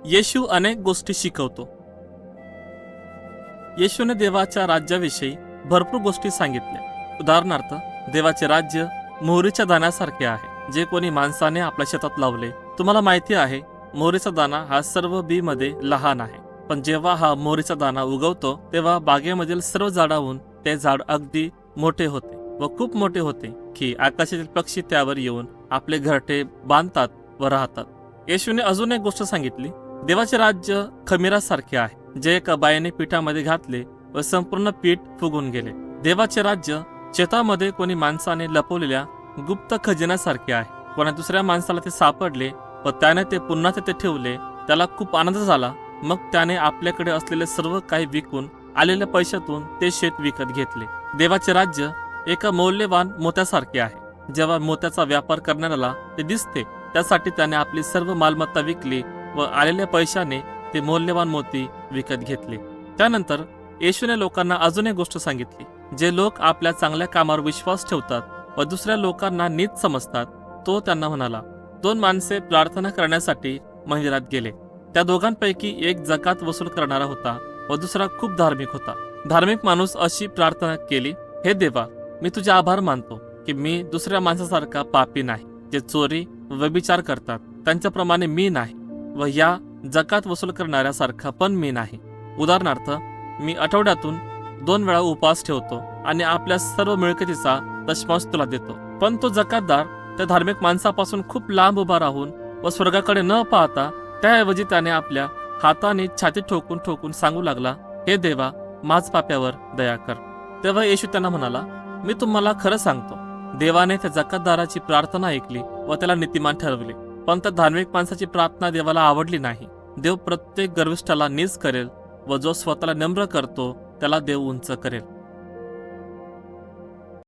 येशू अनेक गोष्टी शिकवतो. येशूने देवाच्या राज्याविषयी भरपूर गोष्टी सांगितल्या. उदाहरणार्थ, देवाचे राज्य मोहरीच्या दाण्यासारखे आहे, जे कोणी माणसाने आपल्या शेतात लावले. तुम्हाला माहिती आहे, मोहरीचा दाणा हा सर्व बी मध्ये लहान आहे, पण जेव्हा हा मोहरीचा दाणा उगवतो तेव्हा बागेमधील सर्व झाडाहून ते झाड अगदी मोठे होते व खूप मोठे होते की आकाशातील पक्षी त्यावर येऊन आपले घरटे बांधतात व राहतात. येशूने अजून एक गोष्ट सांगितली. देवाचे राज्य खमीरासारखे आहे, जे एका बाईने पिठामध्ये घातले व संपूर्ण पीठ फुगून गेले. देवाचे राज्य शेतामध्ये कोणी माणसाने लपवलेल्या गुप्त खजिन्यासारखे आहे. कोणा दुसऱ्या माणसाला ते सापडले व त्याने ते पुन्हा तिथे ठेवले. त्याला खूप आनंद झाला. मग त्याने आपल्याकडे असलेले सर्व काही विकून आलेल्या पैशातून ते शेत विकत घेतले. देवाचे राज्य एका मौल्यवान मोत्यासारखे आहे. जेव्हा मोत्याचा व्यापार करणाऱ्याला ते दिसते, त्यासाठी त्याने आपली सर्व मालमत्ता विकली व आलेल्या पैशाने ते मौल्यवान मोती विकत घेतले. त्यानंतर येशूने लोकांना अजून एक गोष्ट सांगितली. जे लोक आपल्या चांगल्या कामावर विश्वास ठेवतात व दुसऱ्या लोकांना नीच समजतात, तो त्यांना म्हणाला. 2 माणसे प्रार्थना करण्यासाठी मंदिरात गेले. त्या दोघांपैकी एक जकात वसूल करणारा होता व दुसरा खूप धार्मिक होता. धार्मिक माणूस अशी प्रार्थना केली, हे देवा, मी तुझे आभार मानतो की मी दुसऱ्या माणसासारखा पापी नाही, जे चोरी व व्यभिचार करतात त्यांच्याप्रमाणे मी नाही, व या जकात वसूल करणाऱ्यासारखा पण मी नाही. उदाहरणार्थ, मी आठवड्यातून 2 वेळा उपवास ठेवतो आणि आपल्या सर्व मिळकतीचा दशमांश तुला देतो. पण तो जकातदार त्या धार्मिक माणसापासून खूप लांब उभा राहून व स्वर्गाकडे न पाहता त्याऐवजी त्याने आपल्या हाताने छाती ठोकून ठोकून सांगू लागला, हे देवा, माझ पाप्यावर दया कर. तेव्हा येशू त्यांना म्हणाला, मी तुम्हाला खरं सांगतो, देवाने त्या जकातदाराची प्रार्थना ऐकली व त्याला नीतिमान ठरवले. पण त्या धार्मिक माणसाची प्रार्थना देवाला आवडली नाही. देव प्रत्येक गर्विष्ठाला नीच करेल व जो स्वतःला नम्र करतो त्याला देव उंच करेल.